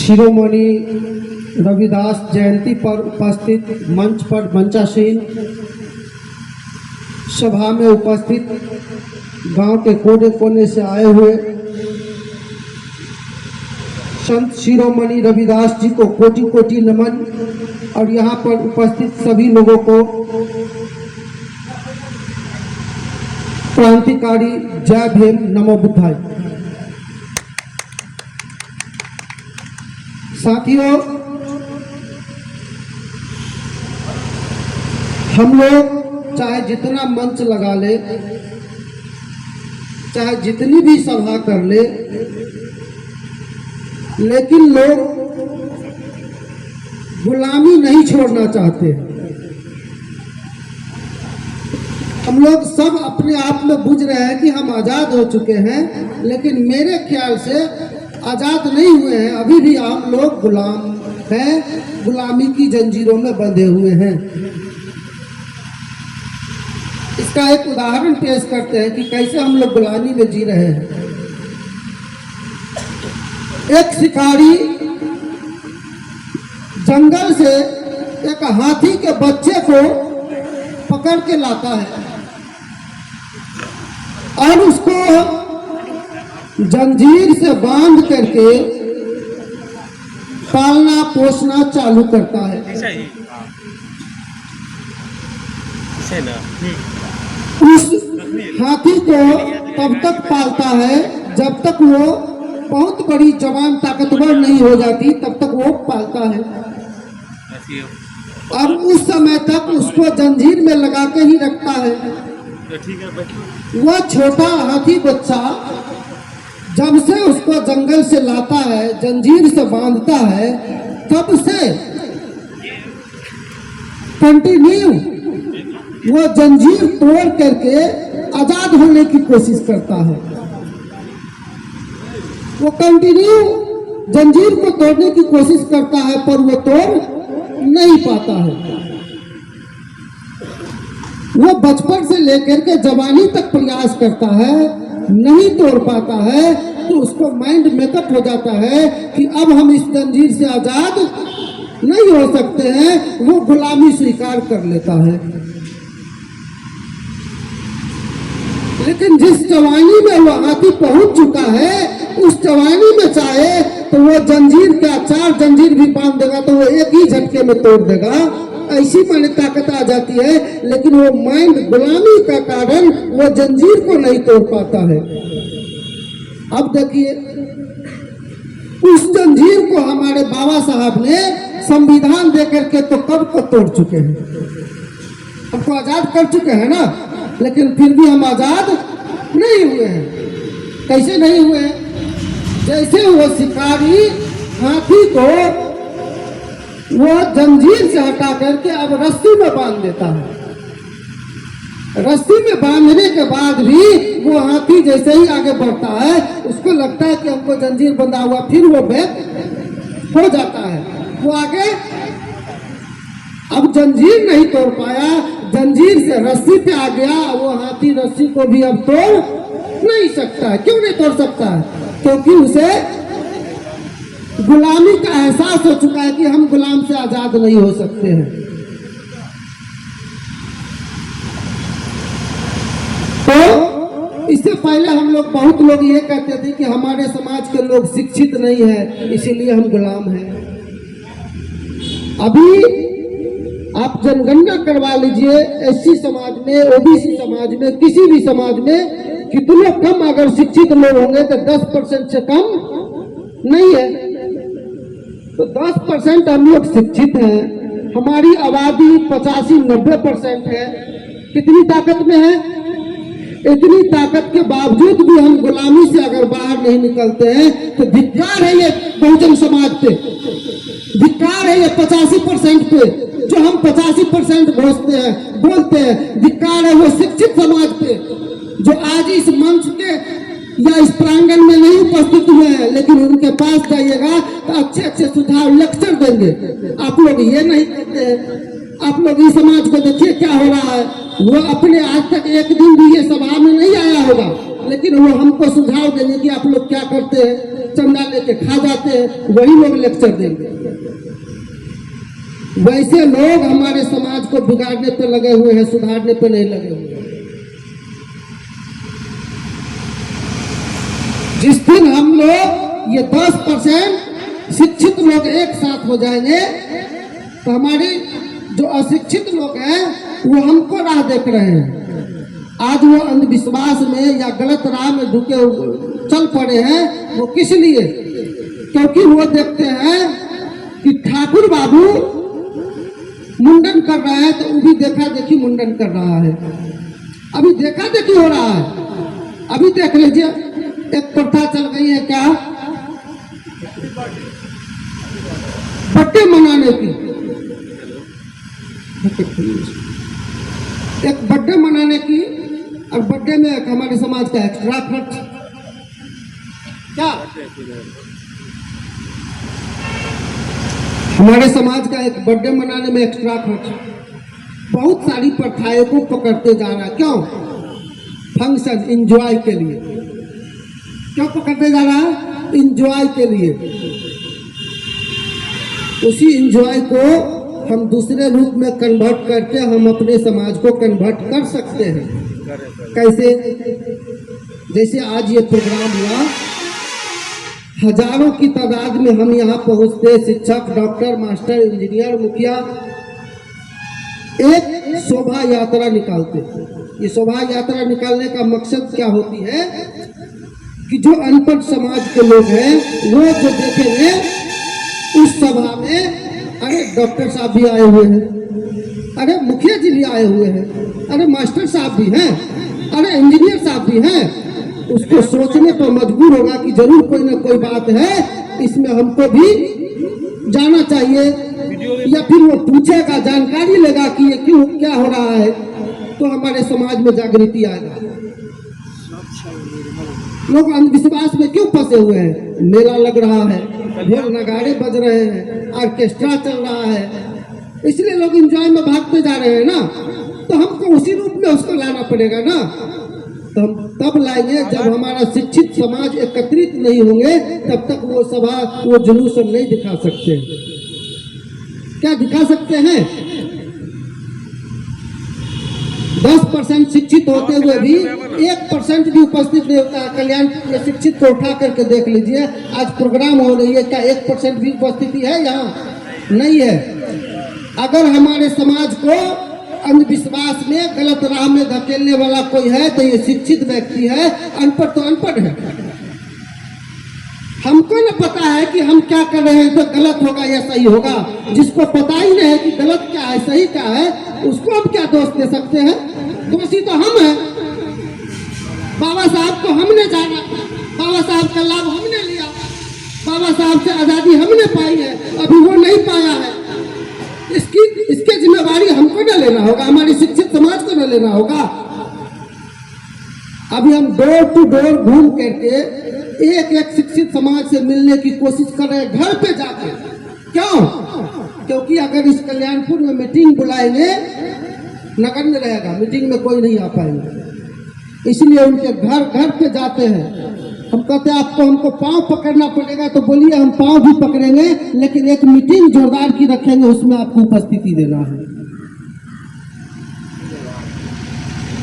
शिरोमणि रविदास जयंती पर उपस्थित मंच पर मंचासीन सभा में उपस्थित गांव के कोने कोने से आए हुए संत शिरोमणि रविदास जी को कोटि कोटि नमन और यहाँ पर उपस्थित सभी लोगों को क्रांतिकारी जय भीम नमो बुद्धाय। साथियों, हम लोग चाहे जितना मंच लगा ले, चाहे जितनी भी सभा कर ले, लेकिन लोग गुलामी नहीं छोड़ना चाहते। हम लोग सब अपने आप में बुझ रहे हैं कि हम आज़ाद हो चुके हैं, लेकिन मेरे ख्याल से आज़ाद नहीं हुए हैं। अभी भी हम लोग गुलाम हैं, गुलामी की जंजीरों में बंधे हुए हैं। इसका एक उदाहरण पेश करते हैं कि कैसे हम लोग गुलामी में जी रहे हैं। एक शिकारी जंगल से एक हाथी के बच्चे को पकड़ के लाता है और उसको जंजीर से बांध करके पालना पोसना चालू करता है। उस हाथी को तब तक पालता है जब तक वो बहुत बड़ी जवान ताकतवर नहीं हो जाती, तब तक वो पालता है। और उस समय तक उसको जंजीर में लगा के ही रखता है। वह छोटा हाथी बच्चा जब से उसको जंगल से लाता है, जंजीर से बांधता है, तब से कंटिन्यू वो जंजीर तोड़ करके आजाद होने की कोशिश करता है। वो कंटिन्यू जंजीर को तोड़ने की कोशिश करता है, पर वो तोड़ नहीं पाता है। वो बचपन से लेकर के जवानी तक प्रयास करता है, नहीं तोड़ पाता है, तो उसको माइंड मेकअप हो जाता है कि अब हम इस जंजीर से आजाद नहीं हो सकते हैं। वो गुलामी स्वीकार कर लेता है। लेकिन जिस जवानी में वो हाथी पहुंच चुका है, उस जवानी में चाहे तो वो जंजीर का 4 जंजीर भी बांध देगा तो वो एक ही झटके में तोड़ देगा। ऐसी माने ताकत आ जाती है, लेकिन वो माइंड गुलामी का कारण वो जंजीर को नहीं तोड़ पाता है। अब देखिए, उस जंजीर को हमारे बाबा साहब ने संविधान देकर के तो कब को तोड़ चुके हैं, हमको आजाद कर चुके हैं ना, लेकिन फिर भी हम आजाद नहीं हुए हैं। कैसे नहीं हुए हैं? जैसे वो शिकारी हाथी को वो जंजीर से हटा करके अब रस्सी में बांध देता है। रस्सी में बांधने के बाद भी वो हाथी जैसे ही आगे बढ़ता है, उसको लगता है कि हमको जंजीर बंधा हुआ, फिर वो बैक हो जाता है। वो आगे अब जंजीर नहीं तोड़ पाया, जंजीर से रस्सी पे आ गया। वो हाथी रस्सी को भी अब तोड़ नहीं सकता है। क्यों नहीं तोड़ सकता है? क्योंकि उसे गुलामी का एहसास हो चुका है कि हम गुलाम से आजाद नहीं हो सकते हैं। तो इससे पहले हम लोग, बहुत लोग ये कहते थे कि हमारे समाज के लोग शिक्षित नहीं है, इसीलिए हम गुलाम हैं। अभी आप जनगणना करवा लीजिए, एससी समाज में, ओबीसी समाज में, किसी भी समाज में कितने कम अगर शिक्षित लोग होंगे तो 10% से कम नहीं है। तो 10% हम लोग शिक्षित हैं, हमारी आबादी 85-90% है। कितनी ताकत में है? इतनी ताकत के बावजूद भी हम गुलामी से अगर बाहर नहीं निकलते हैं तो धिक्कार है ये बहुजन समाज पे, धिक्कार है ये 85% पे, जो हम 85% बोलते हैं। धिक्कार है वो शिक्षित समाज पे, जो आज इस मंच के या इस प्रांगण में नहीं उपस्थित हुए हैं, लेकिन उनके पास जाइएगा तो अच्छे अच्छे सुझाव लेक्चर देंगे। आप लोग ये नहीं कहते हैं। आप लोग इस समाज को देखिए क्या हो रहा है। वो अपने आज तक एक दिन भी ये सभा में नहीं आया होगा, लेकिन वो हमको सुझाव देंगे कि आप लोग क्या करते हैं, चंदा लेके खा जाते हैं, वही लोग लेक्चर देंगे। वैसे लोग हमारे समाज को बिगाड़ने पे लगे हुए हैं, सुधारने पे नहीं लगे हुए हैं। जिस दिन हम लोग ये 10% शिक्षित लोग एक साथ हो जाएंगे तो हमारी जो अशिक्षित लोग हैं वो हमको राह देख रहे हैं। आज वो अंधविश्वास में या गलत राह में ढुके चल पड़े हैं। वो किस लिए? क्योंकि वो देखते हैं कि ठाकुर बाबू मुंडन कर रहा है तो वो भी देखा देखी मुंडन कर रहा है। अभी देखा देखी हो रहा है। अभी देख लीजिए, एक प्रथा चल गई है क्या, बर्थडे मनाने की। एक बर्थडे मनाने की, और बर्थडे में हमारे समाज का एक्स्ट्रा खर्च क्या, हमारे समाज का एक बर्थडे मनाने में एक्स्ट्रा खर्च। बहुत सारी प्रथाएं को पकड़ते जा रहा है। क्यों? फंक्शन, एंजॉय के लिए। क्यों पकड़ते जा रहा है? एंजॉय के लिए। उसी एंजॉय को हम दूसरे रूप में कन्वर्ट करके हम अपने समाज को कन्वर्ट कर सकते हैं। कैसे? जैसे आज ये प्रोग्राम हुआ, हजारों की तादाद में हम यहाँ पहुँचते, शिक्षक, डॉक्टर, मास्टर, इंजीनियर, मुखिया, एक शोभा यात्रा निकालते। ये शोभा यात्रा निकालने का मकसद क्या होती है कि जो अनपढ़ समाज के लोग हैं वो जो देखेंगे उस सभा में, अरे डॉक्टर साहब भी आए हुए हैं, अरे मुखिया जी भी आए हुए हैं, अरे मास्टर साहब भी हैं, अरे इंजीनियर साहब भी हैं, उसको सोचने पर मजबूर होगा कि जरूर कोई ना कोई बात है, इसमें हमको भी जाना चाहिए। या फिर वो पूछेगा, जानकारी लेगा कि ये क्यों, क्या हो रहा है, तो हमारे समाज में जागृति आएगा। लोग अंधविश्वास में क्यों फंसे हुए हैं? मेला लग रहा है, ढोल नगाड़े बज रहे हैं, ऑर्केस्ट्रा चल रहा है, इसलिए लोग एंजॉय में भागते जा रहे हैं ना। तो हमको उसी रूप में उसको लाना पड़ेगा ना। तो हम तब लाएंगे जब हमारा शिक्षित समाज एकत्रित नहीं होंगे, तब तक वो सभा, वो जुलूस हम नहीं दिखा सकते। क्या दिखा सकते हैं? 10% शिक्षित होते हुए भी 1% भी उपस्थित नहीं होता। कल्याणपुर में शिक्षित को उठा करके देख लीजिए, आज प्रोग्राम हो रही है, क्या 1% भी उपस्थिति है? यहाँ नहीं है। अगर हमारे समाज को अंधविश्वास में, गलत राह में धकेलने वाला कोई है तो ये शिक्षित व्यक्ति है, अनपढ़ तो अनपढ़ है। हमको न पता है कि हम क्या कर रहे हैं तो गलत होगा या सही होगा। जिसको पता ही नहीं है कि गलत क्या है, सही क्या है, उसको हम क्या दोष दे सकते हैं? दोषी तो हम हैं। बाबा साहब को हमने जाना, बाबा साहब का लाभ हमने लिया, बाबा साहब से आजादी हमने पाई है, अभी वो नहीं पाया है। इसकी जिम्मेवारी हमको न लेना होगा, हमारी शिक्षित समाज को न लेना होगा। अभी हम डोर टू डोर घूम करके एक एक शिक्षित समाज से मिलने की कोशिश कर रहे हैं, घर पे जाके। क्यों? क्योंकि अगर इस कल्याणपुर में मीटिंग बुलाएंगे, नगण्य रहेगा, मीटिंग में कोई नहीं आ पाएंगे, इसलिए उनके घर घर पे जाते हैं। हम कहते हैं आपको, हमको पांव पकड़ना पड़ेगा तो बोलिए, हम पांव भी पकड़ेंगे, लेकिन एक मीटिंग जोरदार की रखेंगे, उसमें आपको उपस्थिति देना है।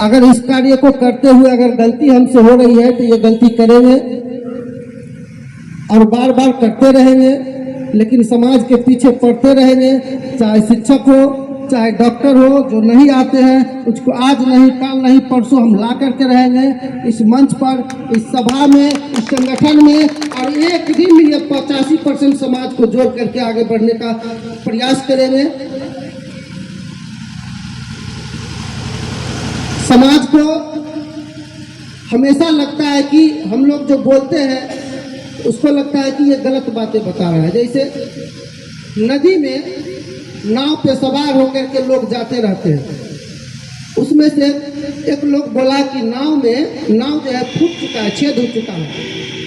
अगर इस कार्य को करते हुए अगर गलती हमसे हो रही है तो ये गलती करेंगे और बार बार करते रहेंगे, लेकिन समाज के पीछे पड़ते रहेंगे। चाहे शिक्षक हो, चाहे डॉक्टर हो, जो नहीं आते हैं उसको आज नहीं, कल नहीं, परसों हम ला करके रहेंगे इस मंच पर, इस सभा में, इस संगठन में, और एक दिन ये 85% समाज को जोड़ करके आगे बढ़ने का प्रयास करेंगे। समाज को हमेशा लगता है कि हम लोग जो बोलते हैं उसको लगता है कि ये गलत बातें बता रहा है। जैसे नदी में नाव पे सवार होकर के लोग जाते रहते हैं, उसमें से एक लोग बोला कि नाव जो है फूट चुका है, छेद हो चुका है,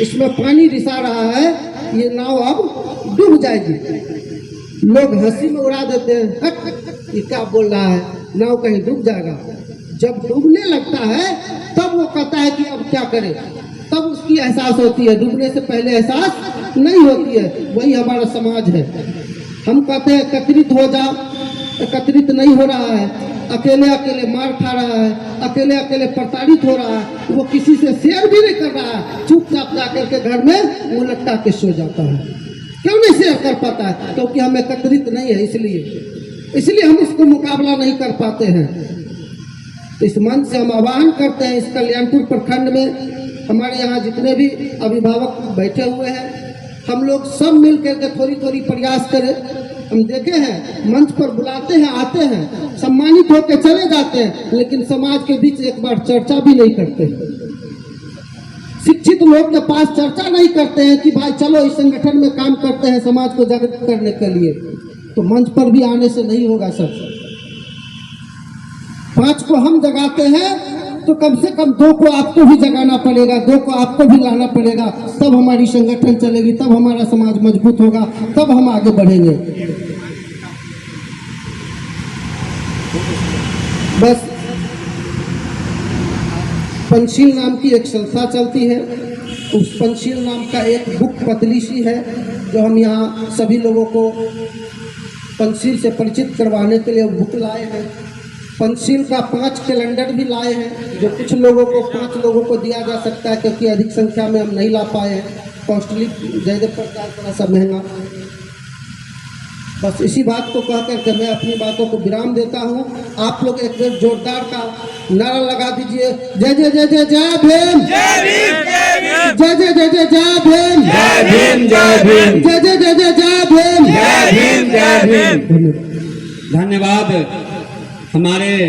इसमें पानी रिसा रहा है, ये नाव अब डूब जाएगी। लोग हंसी में उड़ा देते हैं, ये क्या बोल रहा है, नाव कहीं डूब जाएगा। जब डूबने लगता है तब वो कहता है कि अब क्या करे, तब उसकी एहसास होती है, डूबने से पहले एहसास नहीं होती है। वही हमारा समाज है। हम कहते हैं एकत्रित हो जाओ, एकत्रित नहीं हो रहा है, अकेले अकेले मार खा रहा है, अकेले अकेले प्रताड़ित हो रहा है, वो किसी से शेयर भी नहीं कर रहा है, चुपचाप जाकर के घर में मुंह लटका के सो जाता है। क्यों नहीं शेयर कर पाता है? क्योंकि हम एकत्रित नहीं है, इसलिए हम इसको मुकाबला नहीं कर पाते हैं। इस मंच से हम आह्वान करते हैं, इस कल्याणपुर प्रखंड में हमारे यहाँ जितने भी अभिभावक बैठे हुए हैं, हम लोग सब मिल करके थोड़ी थोड़ी प्रयास करें। हम देखे हैं मंच पर बुलाते हैं, आते हैं, सम्मानित होकर चले जाते हैं, लेकिन समाज के बीच एक बार चर्चा भी नहीं करते। शिक्षित लोग के पास चर्चा नहीं करते हैं कि भाई चलो इस संगठन में काम करते हैं समाज को जागृत करने के लिए। तो मंच पर भी आने से नहीं होगा सर। 5 को हम जगाते हैं तो कम से कम 2 को आपको भी जगाना पड़ेगा, 2 को आपको भी लाना पड़ेगा, तब हमारी संगठन चलेगी, तब हमारा समाज मजबूत होगा, तब हम आगे बढ़ेंगे। बस पंचशील नाम की एक संस्था चलती है, उस पंचशील नाम का एक बुक पतली सी है जो हम यहाँ सभी लोगों को पंचशील से परिचित करवाने के लिए बुक लाए हैं। पंचशील का 5 कैलेंडर भी लाए हैं, जो कुछ लोगों को 5 लोगों को दिया जा सकता है, क्योंकि अधिक संख्या में हम नहीं ला पाए हैं, कॉस्टली जयदेव प्रचार थोड़ा सा महंगा। बस इसी बात को कह करके मैं अपनी बातों को विराम देता हूँ। आप लोग एक बार जोरदार का नारा लगा दीजिए, जय जय जय जय जय भीम, जय जय जय जय जय भीम, जय भीम, जय भीम, जय जय जय जय जय भीम, जय भीम, जय भीम। धन्यवाद हमारे